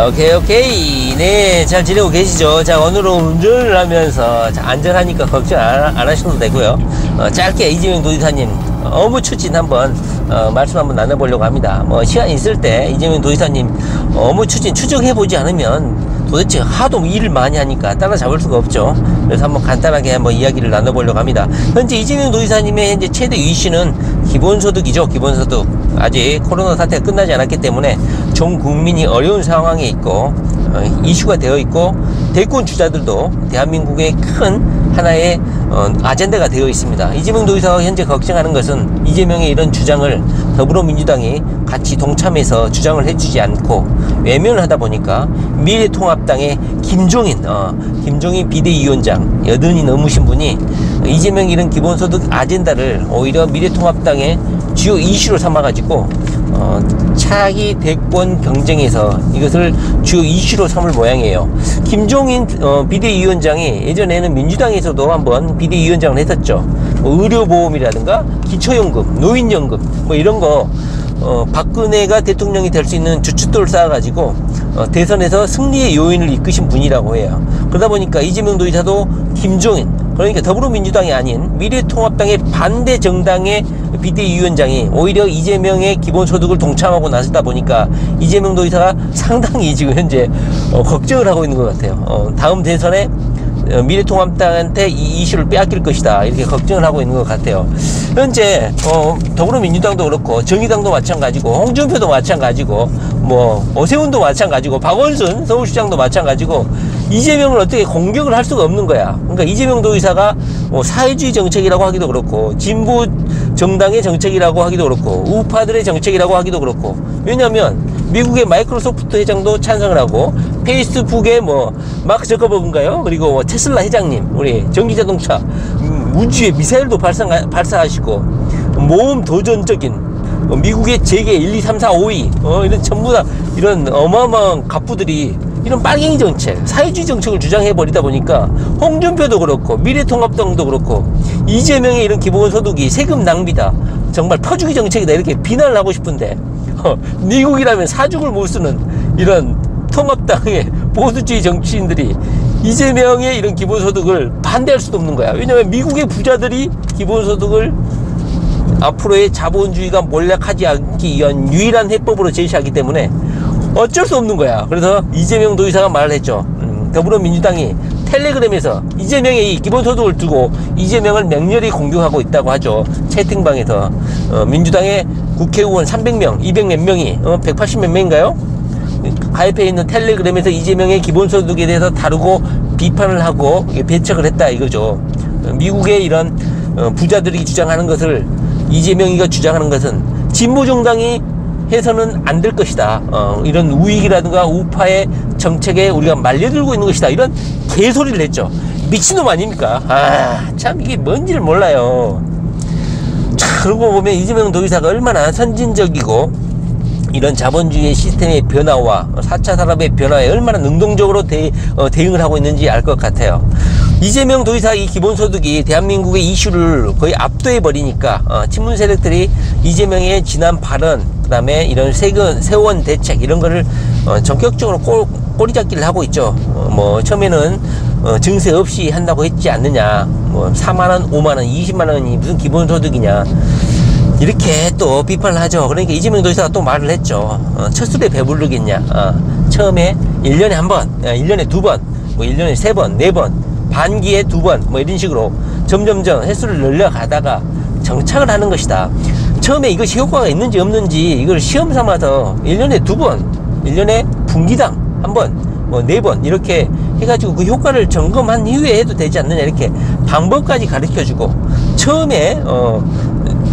오케이. 네, 잘 지내고 계시죠? 자, 오늘은 운전을 하면서 안전하니까 걱정 안 하셔도 되고요. 짧게 이재명 도지사님 업무 추진 한번 말씀 한번 나눠보려고 합니다. 시간 있을 때 이재명 도지사님 업무 추진 추정해보지 않으면 도대체 하도 일을 많이 하니까 따라잡을 수가 없죠. 그래서 한번 간단하게 한번 이야기를 나눠보려고 합니다. 현재 이재명 도지사님의 현재 최대 이슈는 기본소득이죠. 기본소득. 아직 코로나 사태가 끝나지 않았기 때문에 전 국민이 어려운 상황에 있고 이슈가 되어 있고 대권 주자들도 대한민국의 큰 하나의 아젠다가 되어 있습니다. 이재명 도지사가 현재 걱정하는 것은 이재명의 이런 주장을 더불어민주당이 같이 동참해서 주장을 해주지 않고 외면을 하다 보니까 미래통합당의 김종인 비대위원장, 여든이 넘으신 분이 이재명 이런 기본소득 아젠다를 오히려 미래통합당의 주요 이슈로 삼아가지고 차기 대권 경쟁에서 이것을 주요 이슈로 삼을 모양이에요. 김종인 비대위원장이 예전에는 민주당에서도 한번 비대위원장을 했었죠. 의료보험이라든가 기초연금, 노인연금 이런 거 박근혜가 대통령이 될 수 있는 주춧돌을 쌓아가지고 대선에서 승리의 요인을 이끄신 분이라고 해요. 그러다 보니까 이재명 도지사도 김종인, 그러니까 더불어민주당이 아닌 미래통합당의 반대 정당의 비대위원장이 오히려 이재명의 기본소득을 동참하고 나서다 보니까 이재명 도지사가 상당히 지금 현재 걱정을 하고 있는 것 같아요. 다음 대선에 미래통합당한테 이 이슈를 빼앗길 것이다, 이렇게 걱정을 하고 있는 것 같아요. 현재 더불어민주당도 그렇고 정의당도 마찬가지고 홍준표도 마찬가지고 오세훈도 마찬가지고 박원순 서울시장도 마찬가지고 이재명을 어떻게 공격을 할 수가 없는 거야. 그러니까 이재명 도지사가 사회주의 정책이라고 하기도 그렇고 진보 정당의 정책이라고 하기도 그렇고 우파들의 정책이라고 하기도 그렇고, 왜냐하면 미국의 마이크로소프트 회장도 찬성을 하고 페이스북의 마크 저커버그인가요? 그리고 테슬라 회장님, 우리 전기자동차 우주에 미사일도 발사하시고 모험 도전적인 미국의 재계 1, 2, 3, 4, 5위 이런 전부 다 이런 어마어마한 갑부들이 이런 빨갱이 정책, 사회주의 정책을 주장해버리다 보니까 홍준표도 그렇고 미래통합당도 그렇고 이재명의 이런 기본소득이 세금 낭비다, 정말 퍼주기 정책이다, 이렇게 비난을 하고 싶은데 미국이라면 사죽을 못 쓰는 이런 통합당의 보수주의 정치인들이 이재명의 이런 기본소득을 반대할 수도 없는 거야. 왜냐하면 미국의 부자들이 기본소득을 앞으로의 자본주의가 몰락하지 않기 위한 유일한 해법으로 제시하기 때문에 어쩔 수 없는 거야. 그래서 이재명 도지사가 말을 했죠. 더불어민주당이 텔레그램에서 이재명의 이 기본소득을 두고 이재명을 맹렬히 공격하고 있다고 하죠. 채팅방에서 민주당의 국회의원 300명, 200 몇 명이 180 몇 명인가요? 가입해 있는 텔레그램에서 이재명의 기본소득에 대해서 다루고 비판을 하고 배척을 했다 이거죠. 미국의 이런 부자들이 주장하는 것을 이재명이가 주장하는 것은 진보정당이 해서는 안 될 것이다. 이런 우익이라든가 우파의 정책에 우리가 말려들고 있는 것이다. 이런 개소리를 했죠. 미친놈 아닙니까? 참 이게 뭔지를 몰라요. 자, 그러고 보면 이재명 도지사가 얼마나 선진적이고 이런 자본주의 시스템의 변화와 4차 산업의 변화에 얼마나 능동적으로 대응을 하고 있는지 알 것 같아요. 이재명 도지사 이 기본소득이 대한민국의 이슈를 거의 압도해 버리니까 친문 세력들이 이재명의 지난 발언, 그 다음에 이런 세원 대책 이런 거를 전격적으로 꼬리잡기를 하고 있죠. 처음에는 증세 없이 한다고 했지 않느냐, 4만원, 5만원, 20만원이 무슨 기본소득이냐, 이렇게 또 비판을 하죠. 그러니까 이재명 도지사가 또 말을 했죠. 첫 술에 배부르겠냐. 처음에 1년에 한 번, 1년에 두 번, 1년에 세 번, 네 번, 반기에 두 번, 이런 식으로 점점점 횟수를 늘려가다가 정착을 하는 것이다. 처음에 이것이 효과가 있는지 없는지 이걸 시험 삼아서 1년에 두 번, 1년에 분기당 한 번, 네 번 이렇게 해가지고 그 효과를 점검한 이후에 해도 되지 않느냐, 이렇게 방법까지 가르쳐주고, 처음에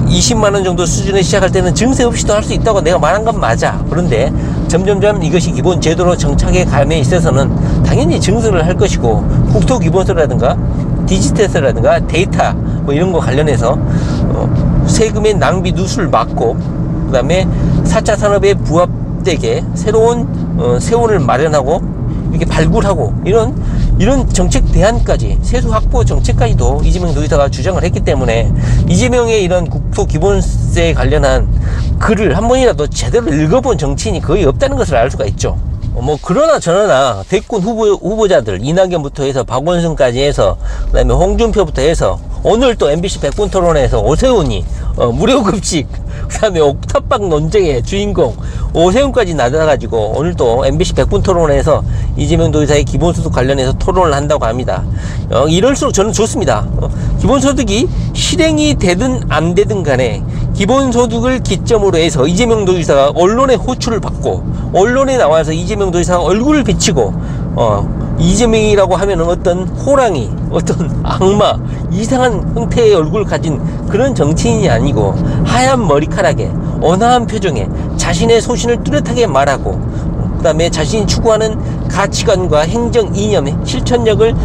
20만원 정도 수준에 시작할 때는 증세 없이도 할 수 있다고 내가 말한 건 맞아. 그런데 점점점 이것이 기본 제도로 정착해 감에 있어서는 당연히 증세를 할 것이고, 국토기본소라든가 디지털세라든가 데이터 이런 거 관련해서 세금의 낭비 누수를 막고, 그 다음에 4차 산업에 부합되게 새로운 세원을 마련하고 이렇게 발굴하고 이런 정책 대안까지, 세수 확보 정책까지도 이재명 도지사가 주장을 했기 때문에 이재명의 이런 국토기본세에 관련한 글을 한 번이라도 제대로 읽어본 정치인이 거의 없다는 것을 알 수가 있죠. 뭐 그러나 저러나 대권 후보자들 이낙연부터 해서 박원순까지 해서 그다음에 홍준표부터 해서 오늘 또 MBC 백분 토론에서 오세훈이 무료급식 그다음에 옥탑방 논쟁의 주인공 오세훈까지 나타나가지고 오늘 또 MBC 백분 토론에서 이재명 도지사의 기본소득 관련해서 토론을 한다고 합니다. 이럴수록 저는 좋습니다. 기본소득이 실행이 되든 안 되든 간에 기본소득을 기점으로 해서 이재명 도지사가 언론의 호출을 받고 언론에 나와서 이재명 도지사가 얼굴을 비치고 이재명이라고 하면은 어떤 호랑이, 어떤 악마, 이상한 형태의 얼굴을 가진 그런 정치인이 아니고 하얀 머리카락에 온화한 표정에 자신의 소신을 뚜렷하게 말하고 그 다음에 자신이 추구하는 가치관과 행정 이념의 실천력을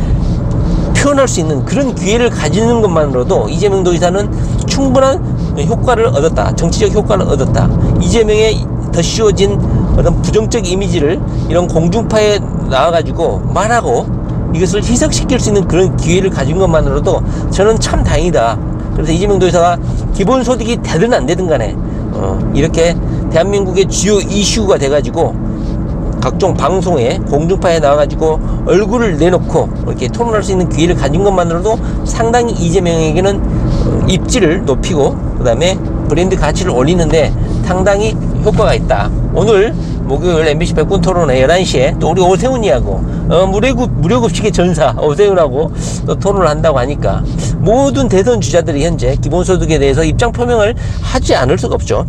표현할 수 있는 그런 기회를 가지는 것만으로도 이재명 도지사는 충분한 효과를 얻었다. 정치적 효과를 얻었다. 이재명의 더 씌워진 어떤 부정적 이미지를 이런 공중파에 나와가지고 말하고 이것을 희석시킬 수 있는 그런 기회를 가진 것만으로도 저는 참 다행이다. 그래서 이재명 도지사가 기본소득이 되든 안 되든 간에 이렇게 대한민국의 주요 이슈가 돼가지고 각종 방송에 공중파에 나와가지고 얼굴을 내놓고 이렇게 토론할 수 있는 기회를 가진 것만으로도 상당히 이재명에게는 입지를 높이고 그 다음에 브랜드 가치를 올리는데 상당히 효과가 있다. 오늘 목요일 MBC 백분 토론회 11시에 또 우리 오세훈이하고 무료급식의 전사 오세훈하고 또 토론을 한다고 하니까 모든 대선 주자들이 현재 기본소득에 대해서 입장 표명을 하지 않을 수가 없죠.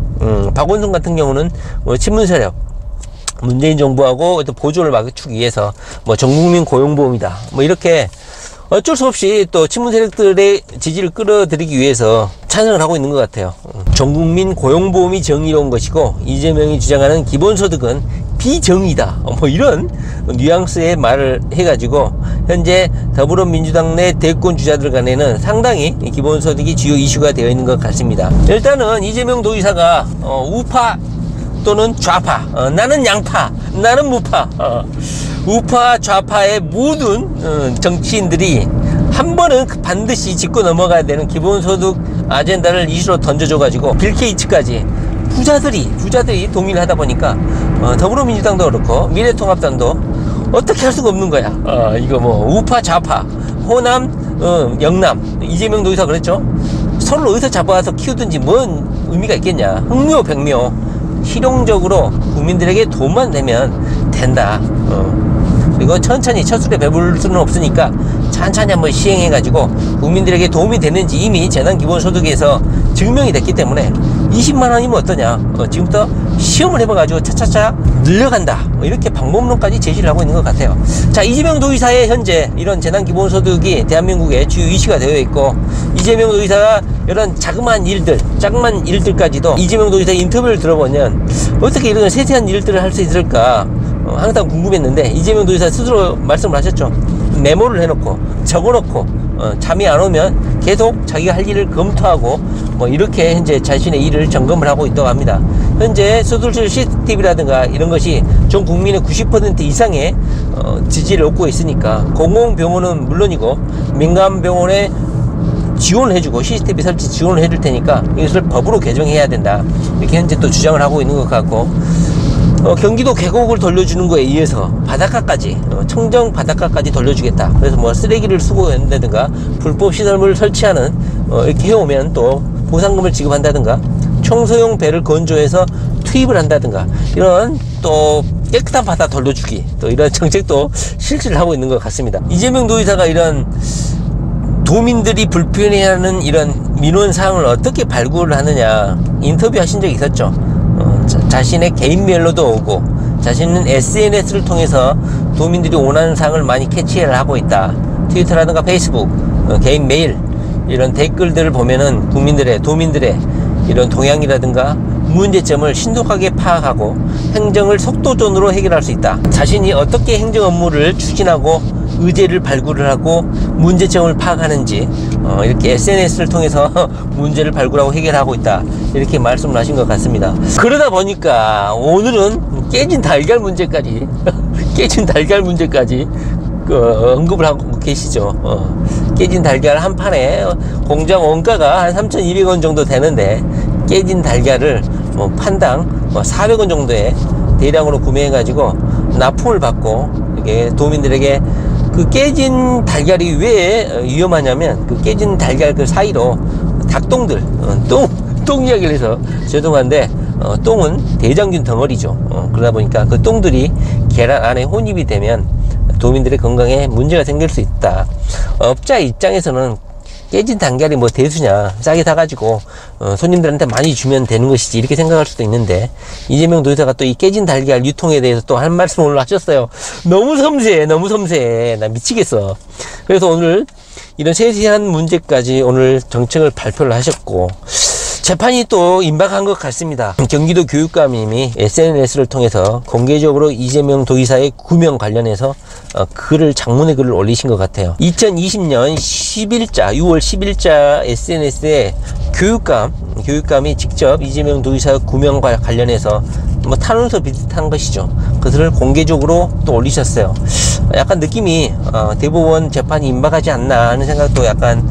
박원순 같은 경우는 친문 세력 문재인 정부하고 보조를 맞추기 위해서 전국민 고용보험이다 이렇게 어쩔 수 없이 또 친문 세력들의 지지를 끌어들이기 위해서 찬성을 하고 있는 것 같아요. 전국민 고용보험이 정의로운 것이고 이재명이 주장하는 기본소득은 비정의다. 이런 뉘앙스의 말을 해가지고 현재 더불어민주당 내 대권 주자들 간에는 상당히 기본소득이 주요 이슈가 되어 있는 것 같습니다. 일단은 이재명 도지사가 우파 또는 좌파, 나는 양파, 나는 무파, 우파 좌파의 모든 정치인들이 한 번은 반드시 짚고 넘어가야 되는 기본소득 아젠다를 이슈로 던져줘가지고 빌 게이츠까지 부자들이 동의를 하다 보니까 더불어민주당도 그렇고 미래통합당도 어떻게 할 수가 없는 거야. 이거 우파 좌파 호남 영남 이재명 도지사 그랬죠. 서로 어디서 잡아와서 키우든지 뭔 의미가 있겠냐. 흥묘 백묘 실용적으로 국민들에게 도움만 되면 된다. 그리고 천천히 첫술에 배부를 수는 없으니까 천천히 한번 시행해가지고 국민들에게 도움이 되는지 이미 재난기본소득에서 증명이 됐기 때문에 20만원이면 어떠냐. 지금부터 시험을 해봐가지고 차차차 늘려간다. 이렇게 방법론까지 제시를 하고 있는 것 같아요. 자, 이재명 도지사의 현재 이런 재난기본소득이 대한민국의 주요 이슈가 되어 있고 이재명 도지사가 이런 자그마한 일들까지도 이재명 도지사 인터뷰를 들어보면 어떻게 이런 세세한 일들을 할 수 있을까 항상 궁금했는데 이재명 도지사 스스로 말씀을 하셨죠. 메모를 해놓고 적어놓고 잠이 안 오면 계속 자기가 할 일을 검토하고 이렇게 현재 자신의 일을 점검을 하고 있다고 합니다. 현재 수술실 CCTV라든가 이런 것이 전 국민의 90% 이상의 지지를 얻고 있으니까 공공병원은 물론이고 민간병원에 지원을 해주고 CCTV 설치 지원을 해줄 테니까 이것을 법으로 개정해야 된다. 이렇게 현재 또 주장을 하고 있는 것 같고 경기도 계곡을 돌려주는 거에 의해서 바닷가까지 청정 바닷가까지 돌려주겠다. 그래서 쓰레기를 수거한다든가 불법 시설물을 설치하는 이렇게 해오면 또 보상금을 지급한다든가 청소용 배를 건조해서 투입을 한다든가 이런 또 깨끗한 바다 돌려주기 또 이런 정책도 실시를 하고 있는 것 같습니다. 이재명 도지사가 이런 도민들이 불편해하는 이런 민원사항을 어떻게 발굴을 하느냐 인터뷰 하신 적이 있었죠. 자신의 개인 메일로도 오고 자신은 SNS를 통해서 도민들이 원하는 사항을 많이 캐치를 하고 있다. 트위터라든가 페이스북, 개인 메일 이런 댓글들을 보면은 도민들의 이런 동향이라든가 문제점을 신속하게 파악하고 행정을 속도전으로 해결할 수 있다. 자신이 어떻게 행정 업무를 추진하고 의제를 발굴을 하고 문제점을 파악하는지 이렇게 SNS를 통해서 문제를 발굴하고 해결하고 있다. 이렇게 말씀을 하신 것 같습니다. 그러다 보니까 오늘은 깨진 달걀 문제까지 언급을 하고 계시죠. 깨진 달걀 한 판에 공장 원가가 한 3,200원 정도 되는데 깨진 달걀을 판당 400원 정도에 대량으로 구매해 가지고 납품을 받고 이게 도민들에게 그 깨진 달걀이 왜 위험하냐면 그 깨진 달걀 그 사이로 닭똥들 똥 이야기를 해서 죄송한데 똥은 대장균 덩어리죠. 그러다 보니까 그 똥들이 계란 안에 혼입이 되면 도민들의 건강에 문제가 생길 수 있다. 업자 입장에서는 깨진 달걀이 뭐 대수냐, 싸게 사가지고 손님들한테 많이 주면 되는 것이지 이렇게 생각할 수도 있는데, 이재명 도지사가 또 이 깨진 달걀 유통에 대해서 또 한 말씀을 오늘 하셨어요. 너무 섬세해. 나 미치겠어. 그래서 오늘 이런 세세한 문제까지 오늘 정책을 발표를 하셨고, 재판이 또 임박한 것 같습니다. 경기도 교육감님이 SNS를 통해서 공개적으로 이재명 도지사의 구명 관련해서 장문의 글을 올리신 것 같아요. 2020년 10일자 6월 10일자 SNS에 교육감이 직접 이재명 도지사 구명과 관련해서 뭐 탄원서 비슷한 것이죠. 그것을 공개적으로 또 올리셨어요. 약간 느낌이 대법원 재판이 임박하지 않나 하는 생각도 약간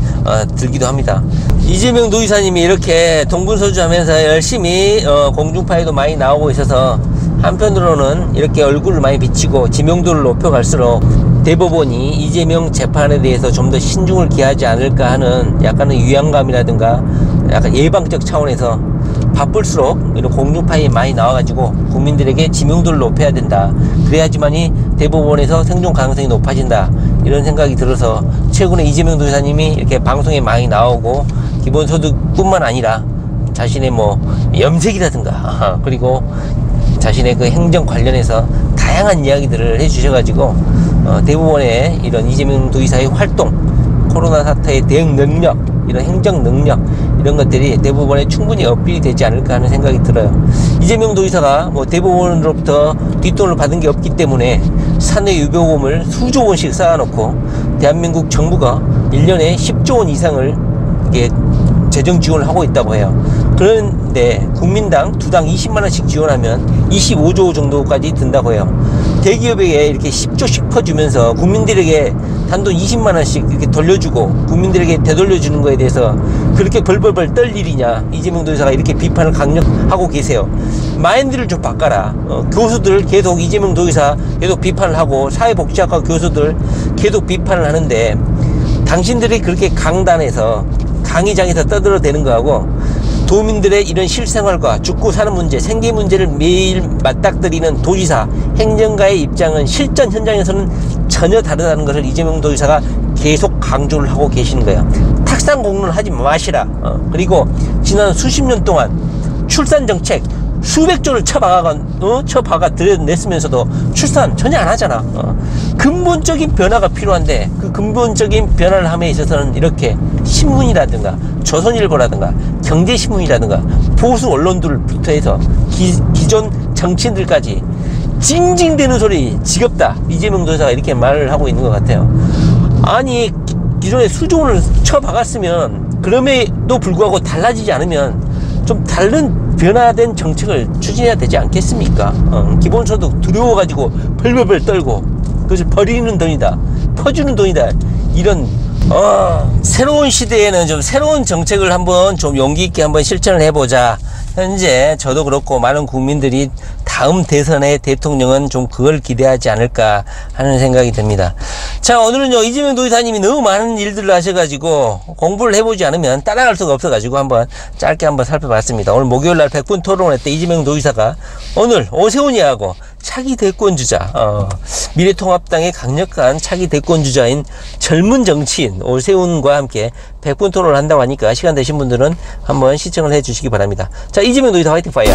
들기도 합니다. 이재명 도지사님이 이렇게 동분서주하면서 열심히 공중파에도 많이 나오고 있어서 한편으로는 이렇게 얼굴을 많이 비치고 지명도를 높여갈수록 대법원이 이재명 재판에 대해서 좀 더 신중을 기하지 않을까 하는 약간의 위안감이라든가 약간 예방적 차원에서 바쁠수록 이런 공중파에 많이 나와가지고 국민들에게 지명도를 높여야 된다. 그래야지만이 대법원에서 생존 가능성이 높아진다. 이런 생각이 들어서 최근에 이재명 도지사님이 이렇게 방송에 많이 나오고 기본소득뿐만 아니라 자신의 뭐 염색이라든가 그리고 자신의 그 행정 관련해서 다양한 이야기들을 해주셔가지고 대법원의 이런 이재명 도지사의 활동, 코로나 사태의 대응 능력, 이런 행정 능력, 이런 것들이 대법원에 충분히 어필이 되지 않을까 하는 생각이 들어요. 이재명 도지사가 뭐 대법원으로부터 뒷돈을 받은 게 없기 때문에 사내 유보금을 수조 원씩 쌓아놓고 대한민국 정부가 1년에 10조 원 이상을 이게 재정 지원을 하고 있다고 해요. 그런데 국민당 두 당 20만원씩 지원하면 25조 정도까지 든다고 해요. 대기업에게 이렇게 10조씩 퍼주면서 국민들에게 단돈 20만원씩 이렇게 돌려주고 국민들에게 되돌려주는 거에 대해서 그렇게 벌벌벌 떨 일이냐, 이재명 도지사가 이렇게 비판을 강력하고 계세요. 마인드를 좀 바꿔라. 교수들 계속 이재명 도지사 계속 비판을 하고 사회복지학과 교수들 계속 비판을 하는데, 당신들이 그렇게 강단에서 강의장에서 떠들어대는 거하고 도민들의 이런 실생활과 죽고 사는 문제, 생계 문제를 매일 맞닥뜨리는 도지사, 행정가의 입장은 실전 현장에서는 전혀 다르다는 것을 이재명 도지사가 계속 강조를 하고 계시는 거예요. 탁상 공론을 하지 마시라. 그리고 지난 수십 년 동안 출산 정책 수백조를 쳐박아 들여냈으면서도 출산 전혀 안 하잖아. 근본적인 변화가 필요한데 그 근본적인 변화를 함에 있어서는 이렇게 신문이라든가 조선일보라든가 경제신문이라든가 보수 언론들부터 해서 기존 정치인들까지 징징대는 소리 지겹다. 이재명 도지사가 이렇게 말을 하고 있는 것 같아요. 아니, 기존에 수조원을 쳐박았으면 그럼에도 불구하고 달라지지 않으면 좀 다른 변화된 정책을 추진해야 되지 않겠습니까? 기본소득 두려워가지고 벌벌벌 떨고 그것을 버리는 돈이다, 퍼주는 돈이다, 이런 새로운 시대에는 좀 새로운 정책을 한번 좀 용기 있게 한번 실천을 해보자. 현재 저도 그렇고 많은 국민들이 다음 대선의 대통령은 좀 그걸 기대하지 않을까 하는 생각이 듭니다. 자, 오늘은요, 이재명 도지사님이 너무 많은 일들을 하셔가지고 공부를 해보지 않으면 따라갈 수가 없어가지고 한번 짧게 한번 살펴봤습니다. 오늘 목요일날 100분 토론회 때 이재명 도지사가 오늘 오세훈이하고 차기 대권주자, 미래통합당의 강력한 차기 대권주자인 젊은 정치인 오세훈과 함께 100분 토론을 한다고 하니까 시간 되신 분들은 한번 시청을 해 주시기 바랍니다. 자, 이재명 도지사 화이팅 파이어!